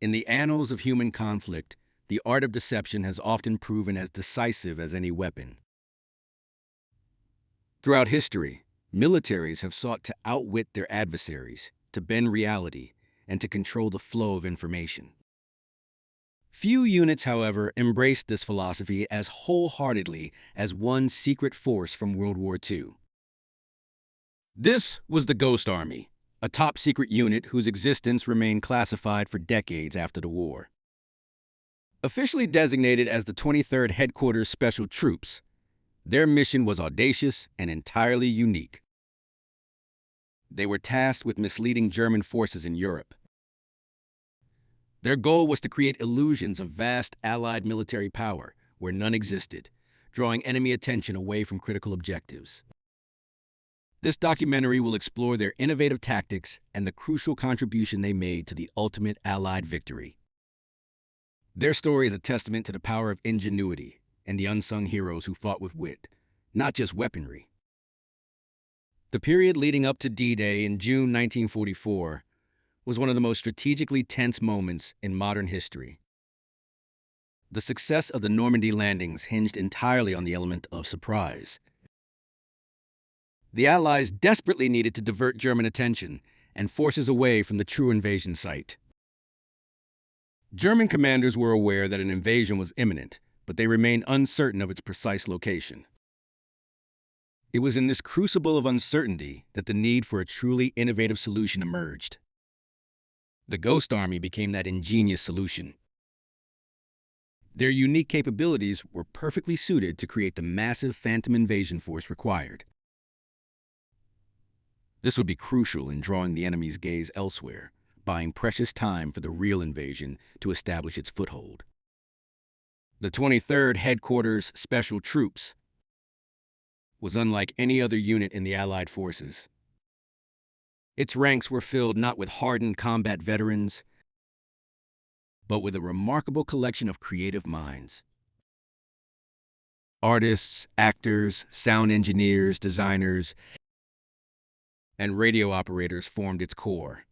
In the annals of human conflict, the art of deception has often proven as decisive as any weapon. Throughout history, militaries have sought to outwit their adversaries, to bend reality, and to control the flow of information. Few units, however, embraced this philosophy as wholeheartedly as one secret force from World War II. This was the Ghost Army, a top-secret unit whose existence remained classified for decades after the war. Officially designated as the 23rd Headquarters Special Troops, their mission was audacious and entirely unique. They were tasked with misleading German forces in Europe. Their goal was to create illusions of vast Allied military power where none existed, drawing enemy attention away from critical objectives. This documentary will explore their innovative tactics and the crucial contribution they made to the ultimate Allied victory. Their story is a testament to the power of ingenuity and the unsung heroes who fought with wit, not just weaponry. The period leading up to D-Day in June 1944 was one of the most strategically tense moments in modern history. The success of the Normandy landings hinged entirely on the element of surprise. The Allies desperately needed to divert German attention and forces away from the true invasion site. German commanders were aware that an invasion was imminent, but they remained uncertain of its precise location. It was in this crucible of uncertainty that the need for a truly innovative solution emerged. The Ghost Army became that ingenious solution. Their unique capabilities were perfectly suited to create the massive phantom invasion force required. This would be crucial in drawing the enemy's gaze elsewhere, buying precious time for the real invasion to establish its foothold. The 23rd Headquarters Special Troops was unlike any other unit in the Allied forces. Its ranks were filled not with hardened combat veterans, but with a remarkable collection of creative minds. Artists, actors, sound engineers, designers, and radio operators formed its core.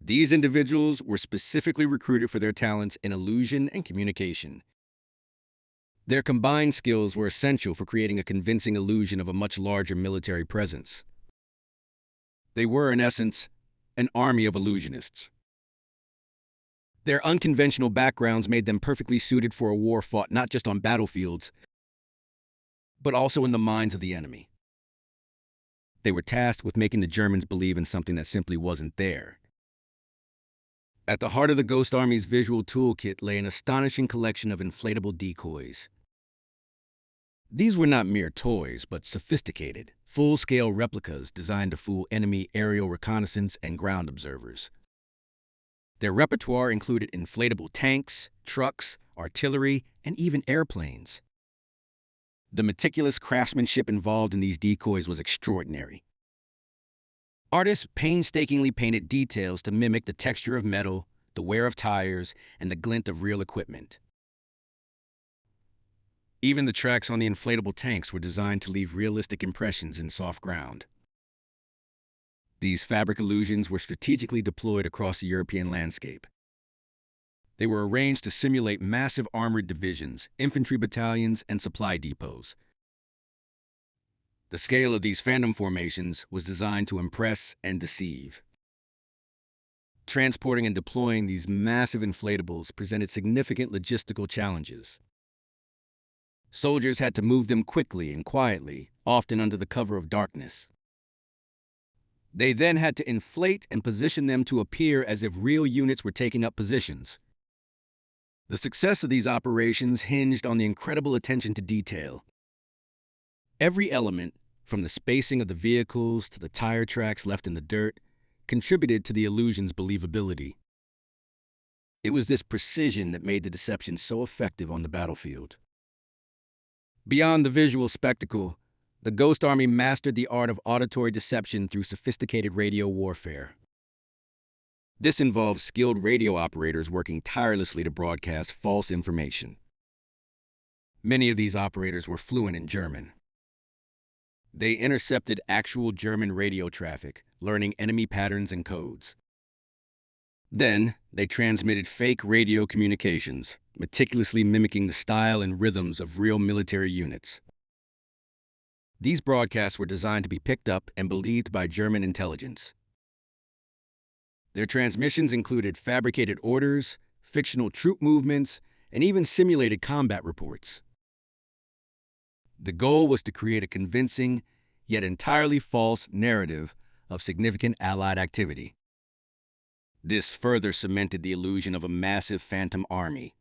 These individuals were specifically recruited for their talents in illusion and communication. Their combined skills were essential for creating a convincing illusion of a much larger military presence. They were, in essence, an army of illusionists. Their unconventional backgrounds made them perfectly suited for a war fought not just on battlefields, but also in the minds of the enemy. They were tasked with making the Germans believe in something that simply wasn't there. At the heart of the Ghost Army's visual toolkit lay an astonishing collection of inflatable decoys. These were not mere toys, but sophisticated, full-scale replicas designed to fool enemy aerial reconnaissance and ground observers. Their repertoire included inflatable tanks, trucks, artillery, and even airplanes. The meticulous craftsmanship involved in these decoys was extraordinary. Artists painstakingly painted details to mimic the texture of metal, the wear of tires, and the glint of real equipment. Even the tracks on the inflatable tanks were designed to leave realistic impressions in soft ground. These fabric illusions were strategically deployed across the European landscape. They were arranged to simulate massive armored divisions, infantry battalions, and supply depots. The scale of these phantom formations was designed to impress and deceive. Transporting and deploying these massive inflatables presented significant logistical challenges. Soldiers had to move them quickly and quietly, often under the cover of darkness. They then had to inflate and position them to appear as if real units were taking up positions. The success of these operations hinged on the incredible attention to detail. Every element, from the spacing of the vehicles to the tire tracks left in the dirt, contributed to the illusion's believability. It was this precision that made the deception so effective on the battlefield. Beyond the visual spectacle, the Ghost Army mastered the art of auditory deception through sophisticated radio warfare. This involved skilled radio operators working tirelessly to broadcast false information. Many of these operators were fluent in German. They intercepted actual German radio traffic, learning enemy patterns and codes. Then, they transmitted fake radio communications, meticulously mimicking the style and rhythms of real military units. These broadcasts were designed to be picked up and believed by German intelligence. Their transmissions included fabricated orders, fictional troop movements, and even simulated combat reports. The goal was to create a convincing, yet entirely false narrative of significant Allied activity. This further cemented the illusion of a massive phantom army.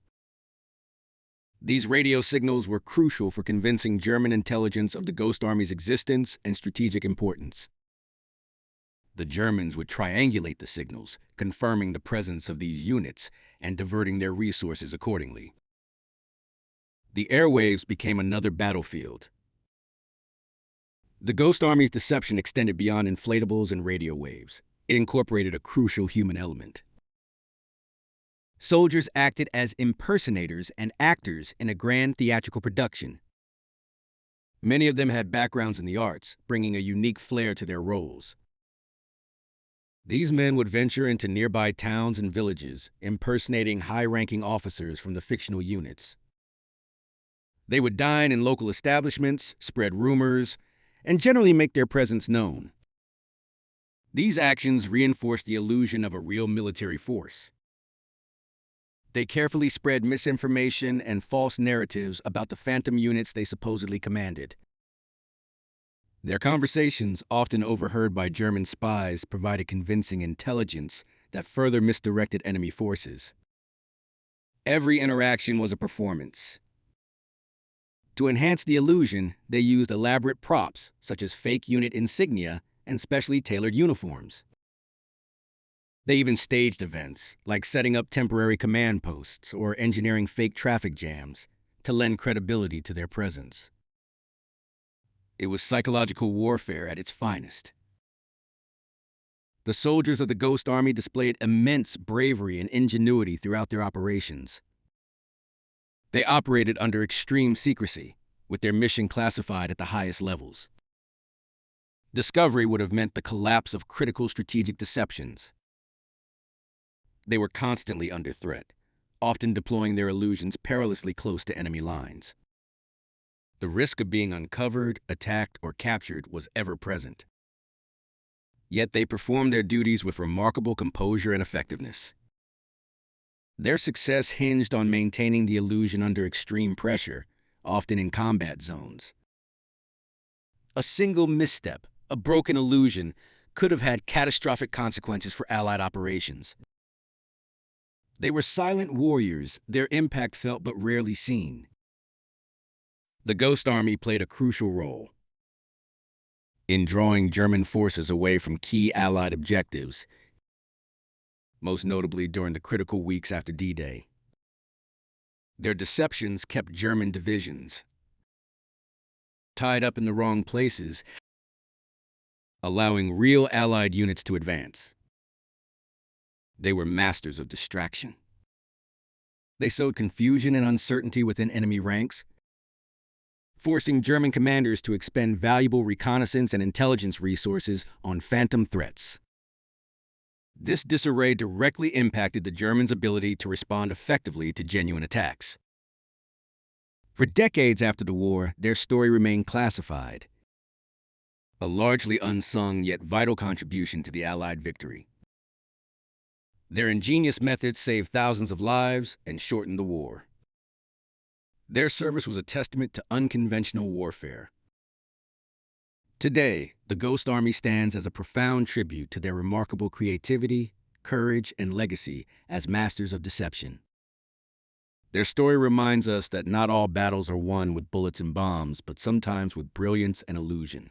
These radio signals were crucial for convincing German intelligence of the Ghost Army's existence and strategic importance. The Germans would triangulate the signals, confirming the presence of these units and diverting their resources accordingly. The airwaves became another battlefield. The Ghost Army's deception extended beyond inflatables and radio waves. It incorporated a crucial human element. Soldiers acted as impersonators and actors in a grand theatrical production. Many of them had backgrounds in the arts, bringing a unique flair to their roles. These men would venture into nearby towns and villages, impersonating high-ranking officers from the fictional units. They would dine in local establishments, spread rumors, and generally make their presence known. These actions reinforced the illusion of a real military force. They carefully spread misinformation and false narratives about the phantom units they supposedly commanded. Their conversations, often overheard by German spies, provided convincing intelligence that further misdirected enemy forces. Every interaction was a performance. To enhance the illusion, they used elaborate props, such as fake unit insignia and specially tailored uniforms. They even staged events, like setting up temporary command posts or engineering fake traffic jams to lend credibility to their presence. It was psychological warfare at its finest. The soldiers of the Ghost Army displayed immense bravery and ingenuity throughout their operations. They operated under extreme secrecy, with their mission classified at the highest levels. Discovery would have meant the collapse of critical strategic deceptions. They were constantly under threat, often deploying their illusions perilously close to enemy lines. The risk of being uncovered, attacked, or captured was ever present. Yet they performed their duties with remarkable composure and effectiveness. Their success hinged on maintaining the illusion under extreme pressure, often in combat zones. A single misstep, a broken illusion, could have had catastrophic consequences for Allied operations. They were silent warriors, their impact felt but rarely seen. The Ghost Army played a crucial role in drawing German forces away from key Allied objectives, most notably during the critical weeks after D-Day. Their deceptions kept German divisions tied up in the wrong places, allowing real Allied units to advance. They were masters of distraction. They sowed confusion and uncertainty within enemy ranks, forcing German commanders to expend valuable reconnaissance and intelligence resources on phantom threats. This disarray directly impacted the Germans' ability to respond effectively to genuine attacks. For decades after the war, their story remained classified, a largely unsung yet vital contribution to the Allied victory. Their ingenious methods saved thousands of lives and shortened the war. Their service was a testament to unconventional warfare. Today, the Ghost Army stands as a profound tribute to their remarkable creativity, courage, and legacy as masters of deception. Their story reminds us that not all battles are won with bullets and bombs, but sometimes with brilliance and illusion.